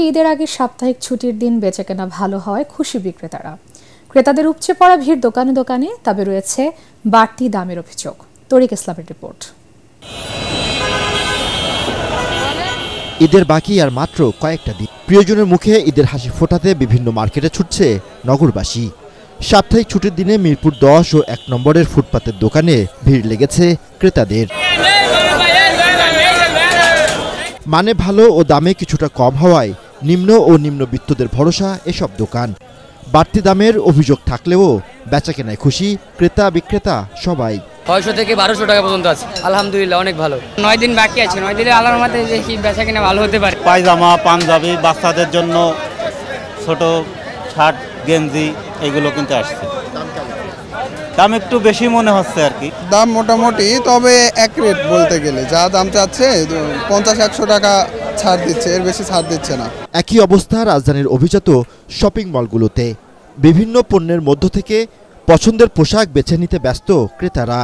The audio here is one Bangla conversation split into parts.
ঈদের আগে সাপ্তাহিক ছুটির দিন বেচাকেনা ভালো হয় খুশি বিক্রেতারা। ক্রেতাদের উপচে পড়া ভিড় দোকানে দোকানে, তবে রয়েছে বাড়তি দামের অভিযোগ। তরিক ইসলামের রিপোর্ট। ঈদের বাকি আর মাত্র কয়েকটা দিন, প্রিয়জনের মুখে ঈদের হাসি ফোটাতে বিভিন্ন মার্কেটে ছুটছে নগরবাসী। সাপ্তাহিক ছুটির দিনে মিরপুর 10 ও 1 নম্বরের ফুটপাতের দোকানে ভিড় লেগেছে ক্রেতাদের। মানে ভালো ও দামে কিছুটা কম হওয়ায় নিম্ন ও নিম্নবিত্তদের ভরসা এসব দোকান। বাড়তি দামের অভিযোগ থাকলেও বেচাকেনায় খুশি ক্রেতা বিক্রেতা সবাই। 600 থেকে 1200 টাকা পর্যন্ত আছে। আলহামদুলিল্লাহ অনেক ভালো। 9 দিন বাকি আছে, 9 দিনে আল্লাহর রহমতে দেখি বেচাকেনা ভালো হতে পারে। পায়জামা, পাঞ্জাবি, বাচ্চাদের জন্য ছোট শার্ট, গেঞ্জি এগুলো কিনতে আসছে। দাম একটু বেশি মনে হচ্ছে আর কি। দাম মোটামুটি, তবে এক রেট বলতে গেলে যা দাম চাচ্ছে 50-100 টাকা ছাড় দিচ্ছে, এর বেশি ছাড় দিচ্ছে না। একই অবস্থা রাজধানীর অভিজাত শপিং মলগুলোতে। বিভিন্ন পণ্যের মধ্য থেকে পছন্দের পোশাক বেছে নিতে ব্যস্ত ক্রেতারা।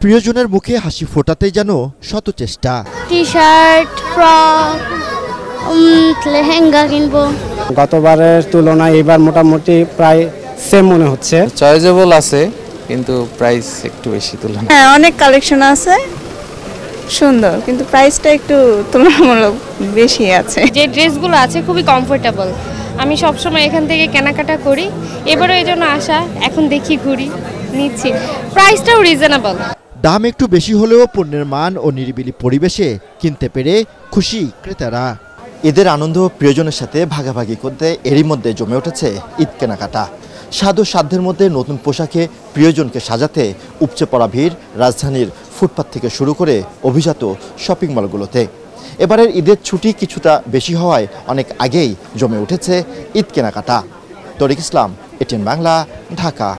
প্রিয়জনের মুখে হাসি ফোটাতেই যেন শত চেষ্টা। টি শার্ট, ফ্রক, লেহেঙ্গা কিনবো। গতবারের তুলনায় এবার মোটামুটি প্রায় সেম মনে হচ্ছে। চয়েজেবল আছে, কিন্তু প্রাইস একটু বেশি তুলনা। হ্যাঁ, অনেক কালেকশন আছে, সুন্দর, কিন্তু প্রাইসটা একটু তুলনামূলক বেশি আছে। যে ড্রেসগুলো আছে খুবই কমফোর্টেবল। আমি সবসময় এখান থেকে কেনাকাটা করি, এবারও এই জন্য আসা। এখন দেখি, ঘুরি, নিচ্ছি। প্রাইসটাও রিজনেবল। দাম একটু বেশি হলেও পণ্যের মান ও নিরিবিলি পরিবেশে কিনতে পেরে খুশি ক্রেতারা। ঈদের আনন্দ প্রিয়জনের সাথে ভাগাভাগি করতে এরই মধ্যে জমে উঠেছে ঈদ কেনাকাটা। সাধ্য সাধ্যের মধ্যে নতুন পোশাকে প্রিয়জনকে সাজাতে উপচে পড়া ভিড় রাজধানীর ফুটপাত থেকে শুরু করে অভিজাত শপিং মলগুলোতে। এবারের ঈদের ছুটি কিছুটা বেশি হওয়ায় অনেক আগেই জমে উঠেছে ঈদ কেনাকাটা। তরিক ইসলাম, এটিএন বাংলা, ঢাকা।